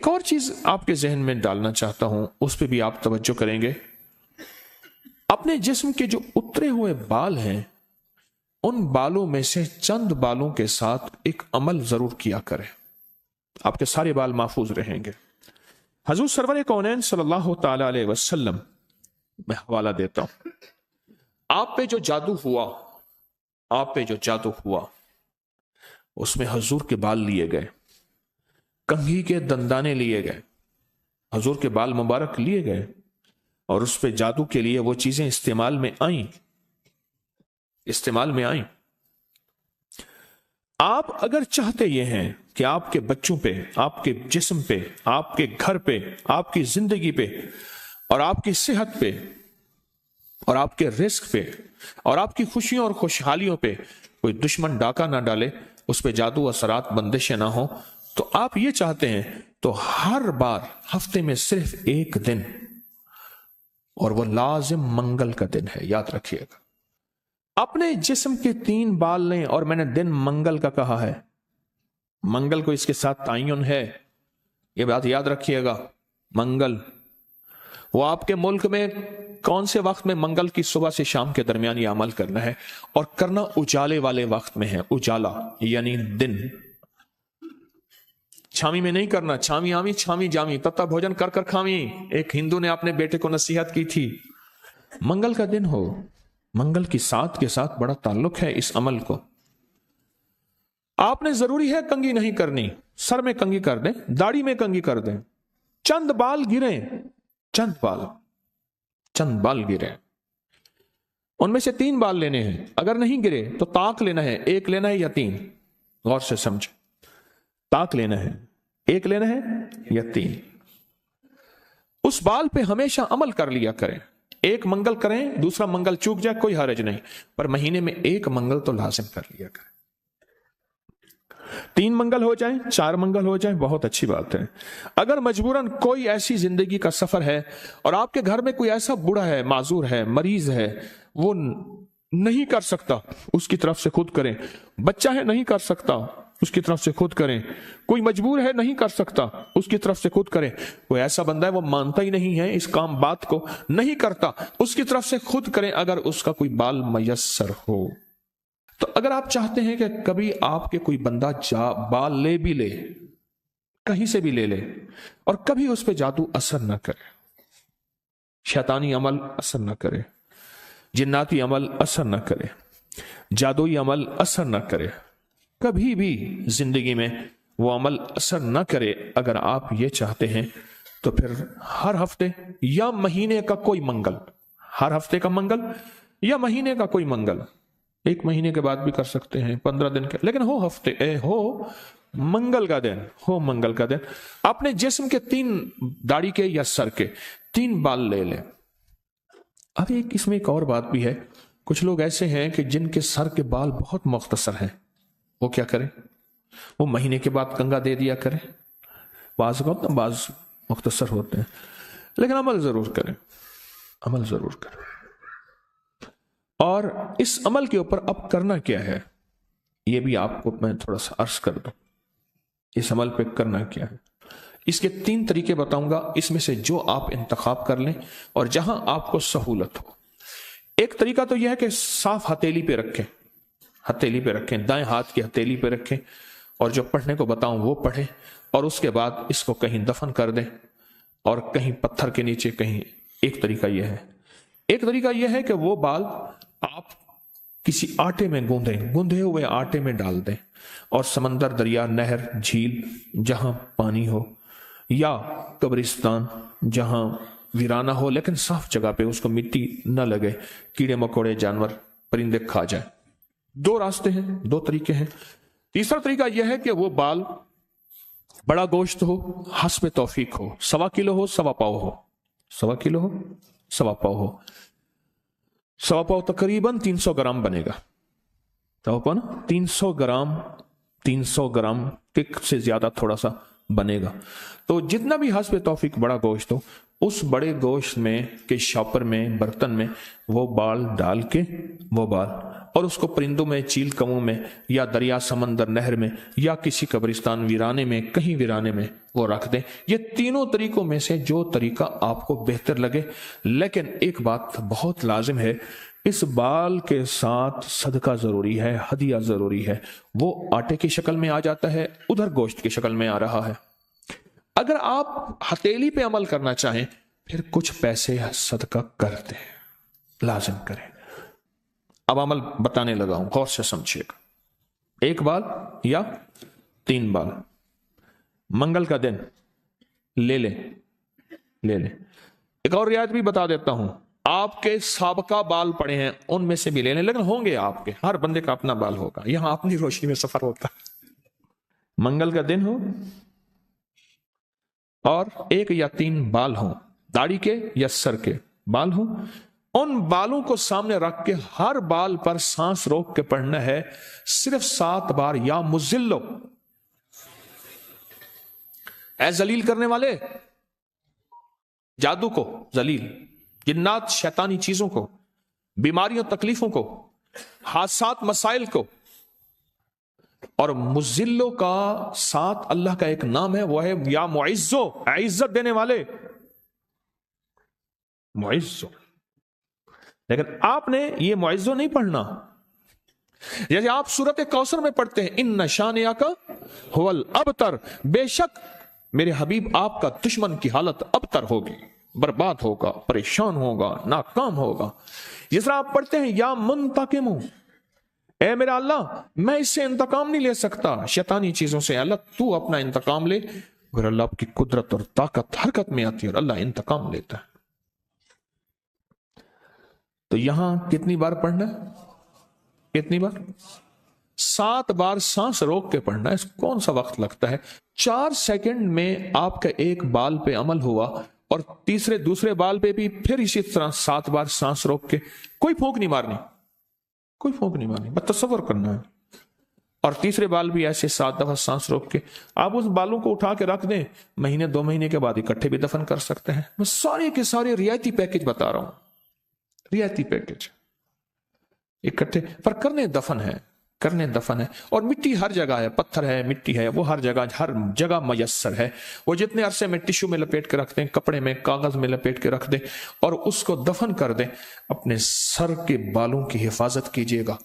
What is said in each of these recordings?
ایک اور چیز آپ کے ذہن میں ڈالنا چاہتا ہوں، اس پہ بھی آپ توجہ کریں گے. اپنے جسم کے جو اترے ہوئے بال ہیں، ان بالوں میں سے چند بالوں کے ساتھ ایک عمل ضرور کیا کریں، آپ کے سارے بال محفوظ رہیں گے. حضور سرور کونین صلی اللہ تعالی علیہ وسلم، میں حوالہ دیتا ہوں، آپ پہ جو جادو ہوا اس میں حضور کے بال لیے گئے، کنگھی کے دندانے لیے گئے، حضور کے بال مبارک لیے گئے، اور اس پہ جادو کے لیے وہ چیزیں استعمال میں آئیں. آپ اگر چاہتے یہ ہیں کہ آپ کے بچوں پہ، آپ کے جسم پہ، آپ کے گھر پہ، آپ کی زندگی پہ، اور آپ کی صحت پہ، اور آپ کے رزق پہ، اور آپ کی خوشیوں اور خوشحالیوں پہ کوئی دشمن ڈاکہ نہ ڈالے، اس پہ جادو اثرات بندشیں نہ ہوں، تو آپ یہ چاہتے ہیں تو ہر بار ہفتے میں صرف ایک دن، اور وہ لازم منگل کا دن ہے، یاد رکھیے گا. اپنے جسم کے 3 بال لیں، اور میں نے دن منگل کا کہا ہے، منگل کو اس کے ساتھ تعین ہے، یہ بات یاد رکھیے گا. منگل وہ آپ کے ملک میں کون سے وقت میں؟ منگل کی صبح سے شام کے درمیان یہ عمل کرنا ہے، اور کرنا اجالے والے وقت میں ہے. اجالا یعنی دن، چھامی میں نہیں کرنا. چھامی آمی چھامی جامی، تتا بھوجن کر کر کھامی، ایک ہندو نے اپنے بیٹے کو نصیحت کی تھی. منگل کا دن ہو، منگل کی ساتھ کے ساتھ بڑا تعلق ہے اس عمل کو. آپ نے ضروری ہے کنگھی نہیں کرنی، سر میں کنگھی کر دیں، داڑھی میں کنگھی کر دیں، چند بال گریں، چند بال گریں، ان میں سے 3 بال لینے ہیں. اگر نہیں گرے تو طاق لینا ہے، 1 لینا ہے یا 3. غور سے سمجھ، طاق لینا ہے، 1 لینا ہے یا 3. اس بال پہ ہمیشہ عمل کر لیا کریں. 1 منگل کریں، دوسرا منگل چوک جائے کوئی حرج نہیں، پر مہینے میں 1 منگل تو لازم کر لیا کریں. 3 منگل ہو جائیں، 4 منگل ہو جائیں، بہت اچھی بات ہے. اگر مجبوراً کوئی ایسی زندگی کا سفر ہے اور آپ کے گھر میں کوئی ایسا بوڑھا ہے، معذور ہے، مریض ہے، وہ نہیں کر سکتا، اس کی طرف سے خود کریں. بچہ ہے نہیں کر سکتا، اس کی طرف سے خود کریں. کوئی مجبور ہے نہیں کر سکتا، اس کی طرف سے خود کریں. کوئی ایسا بندہ ہے وہ مانتا ہی نہیں ہے اس کام بات کو، نہیں کرتا، اس کی طرف سے خود کریں اگر اس کا کوئی بال میسر ہو. تو اگر آپ چاہتے ہیں کہ کبھی آپ کے کوئی بندہ بال لے بھی لے، کہیں سے بھی لے لے، اور کبھی اس پہ جادو اثر نہ کرے، شیطانی عمل اثر نہ کرے، جناتی عمل اثر نہ کرے، جادوئی عمل اثر نہ کرے، کبھی بھی زندگی میں وہ عمل اثر نہ کرے، اگر آپ یہ چاہتے ہیں تو پھر ہر ہفتے یا مہینے کا کوئی منگل، ہر ہفتے کا منگل یا مہینے کا کوئی منگل، 1 مہینے کے بعد بھی کر سکتے ہیں، 15 دن کے، لیکن ہو منگل کا دن، ہو منگل کا دن. اپنے جسم کے 3 داڑھی کے یا سر کے 3 بال لے لیں. اب اس میں ایک اور بات بھی ہے، کچھ لوگ ایسے ہیں کہ جن کے سر کے بال بہت مختصر ہیں، وہ کیا کریں؟ وہ مہینے کے بعد کنگا دے دیا کریں. بعض مختصر ہوتے ہیں، لیکن عمل ضرور کریں، عمل ضرور کریں. اور اس عمل کے اوپر اب کرنا کیا ہے، یہ بھی آپ کو میں تھوڑا سا عرض کر دوں. اس عمل پہ کرنا کیا ہے، اس کے 3 طریقے بتاؤں گا، اس میں سے جو آپ انتخاب کر لیں اور جہاں آپ کو سہولت ہو. ایک طریقہ تو یہ ہے کہ صاف ہتھیلی پہ رکھیں، ہتھیلی پہ رکھیں، دائیں ہاتھ کی ہتھیلی پہ رکھیں، اور جو پڑھنے کو بتاؤں وہ پڑھیں، اور اس کے بعد اس کو کہیں دفن کر دیں، اور کہیں پتھر کے نیچے کہیں. ایک طریقہ یہ ہے. ایک طریقہ یہ ہے کہ وہ بال آپ کسی آٹے میں گوندھے ہوئے آٹے میں ڈال دیں، اور سمندر، دریا، نہر، جھیل جہاں پانی ہو، یا قبرستان جہاں ویرانہ ہو لیکن صاف جگہ پہ، اس کو مٹی نہ لگے، کیڑے مکوڑے، جانور، پرندے کھا جائیں. 2 راستے ہیں، 2 طریقے ہیں. تیسرا طریقہ یہ ہے کہ وہ بال بڑا گوشت ہو، حسب توفیق ہو، 1.25 کلو ہو، 1.25 پاؤ ہو، 1.25 کلو ہو، 1.25 پاؤ ہو. 1.25 پاؤ تقریباً 300 گرام بنے گا. 300 گرام، 300 گرام سے زیادہ تھوڑا سا بنے گا. تو جتنا بھی حسب توفیق بڑا گوشت ہو، اس بڑے گوشت میں کے شاپر میں، برتن میں وہ بال ڈال کے، وہ بال और उसको परिंदों में, चील कौओं में, या दरिया, समंदर, नहर में, या किसी कब्रिस्तान वीराने में, कहीं वीराने में वो रख दें। ये तीनों तरीकों में से जो तरीका आपको बेहतर लगे। लेकिन एक बात बहुत लाजिम है, इस बाल के साथ सदका जरूरी है, हदिया जरूरी है। वो आटे की शक्ल में आ जाता है, उधर गोश्त की शक्ल में आ रहा है। अगर आप हथेली पे अमल करना चाहें, फिर कुछ पैसे सदका कर दें, लाजिम करें। अब अमल बताने लगा हूं, गौर से समझिएगा। 1 बाल या 3 बाल मंगल का दिन ले लें। एक और रियायत भी बता देता हूं, आपके साबका बाल पड़े हैं उनमें से भी ले लें, लेकिन होंगे आपके, हर बंदे का अपना बाल होगा। यहां अपनी रोशनी में सफर होता है। मंगल का दिन हो और 1 या 3 बाल हो, दाढ़ी के या सर के बाल हो, उन बालों को सामने रख के हर बाल पर सांस रोक के पढ़ना है सिर्फ 7 बार, या मुजिल्लो, ऐ जलील करने वाले, जादू को जलील, जिन्नात शैतानी चीजों को, बीमारियों तकलीफों को, हादसात मसाइल को। और मुजिल्लो का साथ अल्लाह का एक नाम है, वो है या मुइज्जो, इज्जत देने वाले, मुइज्जो। लेकिन आपने ये मुइज्जो नहीं पढ़ना। जैसे आप सूरत कौसर में पढ़ते हैं, इन नशानिया का हुवल अबतर, बेशक मेरे हबीब आपका दुश्मन की हालत अबतर होगी, बर्बाद होगा, परेशान होगा, नाकाम होगा। जिस तरह आप पढ़ते हैं या मुंतकिमु, ए मेरा अल्लाह मैं इससे इंतकाम नहीं ले सकता, शैतानी चीजों से, अल्लाह तू अपना इंतकाम ले। और अल्लाह की कुदरत और ताकत हरकत में आती है और अल्लाह इंतकाम लेता है। तो यहां कितनी बार पढ़ना है? कितनी बार? 7 बार सांस रोक के पढ़ना है। कौन सा वक्त लगता है? 4 सेकंड में आपका एक बाल पे अमल हुआ और दूसरे बाल पे भी फिर इसी तरह 7 बार सांस रोक के, कोई फूंक नहीं मारनी, कोई फूंक नहीं मारनी, बस तसव्वुर करना है। और तीसरे बाल भी ऐसे 7 दफा सांस रोक के आप उस बालों को उठा के रख दें, महीने 2 महीने के बाद इकट्ठे भी दफन कर सकते हैं। मैं सारे के सारे रियायती पैकेज बता रहा हूं, रियायती पैकेज इकट्ठे, पर करने दफन है, करने दफन है। और मिट्टी हर जगह है, पत्थर है, मिट्टी है, वो हर जगह मयस्सर है। वो जितने अरसे में टिश्यू में लपेट के रख दें, कपड़े में, कागज में लपेट के रख दें और उसको दफन कर दें। अपने सर के बालों की हिफाजत कीजिएगा,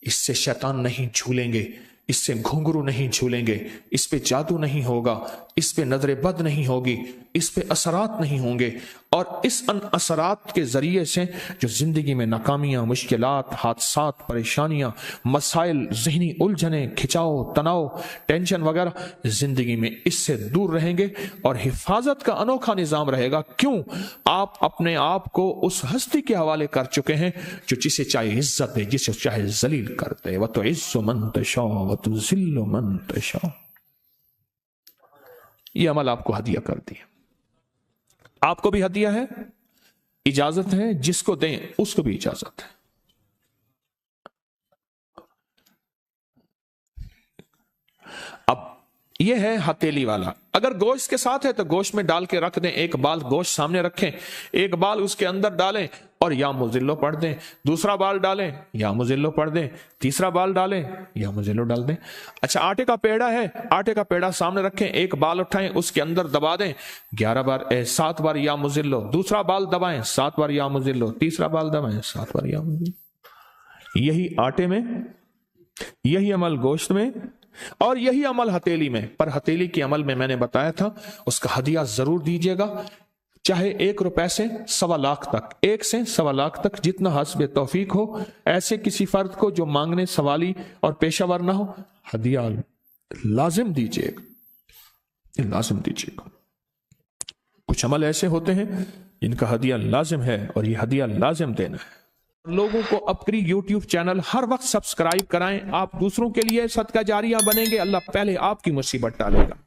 इससे शैतान नहीं झूलेंगे, इससे घुंघरू नहीं झूलेंगे, इस पे जादू नहीं होगा, इस पे नजर बद नहीं होगी, इस पे असरात नहीं होंगे। और इस असरात के जरिए से जो जिंदगी में नाकामियां, मुश्किलात, हादसात, परेशानियां, मसाइल, जहनी उलझने, खिंचाव, तनाव, टेंशन वगैरह, जिंदगी में इससे दूर रहेंगे और हिफाजत का अनोखा निजाम रहेगा। क्यों? आप अपने आप को उस हस्ती के हवाले कर चुके हैं जो जिसे चाहे इज्जत दे, जिसे चाहे जलील कर दे। व तो इज्जु मन तशा व तो जिल्लु मन तशा। ये अमल आपको हदिया कर दिया, आपको भी हदिया है, इजाजत है, जिसको दें उसको भी इजाजत है। अब यह है हथेली वाला। अगर गोश्त के साथ है तो गोश्त में डाल के रख दें, एक बाल गोश्त सामने रखें, एक बाल उसके अंदर डालें और या मुजिल्लो पढ़ दें, दूसरा बाल डालें या मुजिल्लो पढ़ दें, तीसरा बाल डालें या मुजिल्लो डाल दें। अच्छा, आटे का पेड़ा है, आटे का पेड़ा सामने रखें, एक बाल उठाएं, उसके अंदर दबा दें 7 बार या मुजिल्लो, दूसरा बाल दबाएं 7 बार या मुजिल्लो, तीसरा बाल दबाएं 7 बार या मुजिल्लो। यही आटे में, यही अमल गोश्त में और यही अमल हथेली में। पर हथेली के अमल में मैंने बताया था उसका हदिया जरूर दीजिएगा, चाहे 1 रुपए से 1.25 लाख तक, 1 से 1.25 लाख तक, जितना हस्बे तौफीक हो। ऐसे किसी फर्द को जो मांगने सवाली और पेशावर ना हो, हदिया लाजिम दीजिएगा, लाजिम दीजिएगा। कुछ अमल ऐसे होते हैं जिनका हदिया लाजिम है और ये हदिया लाजिम देना है। लोगों को अपनी YouTube चैनल हर वक्त सब्सक्राइब कराएं। आप दूसरों के लिए सदका जारिया बनेंगे, अल्लाह पहले आपकी मुसीबत टालेगा।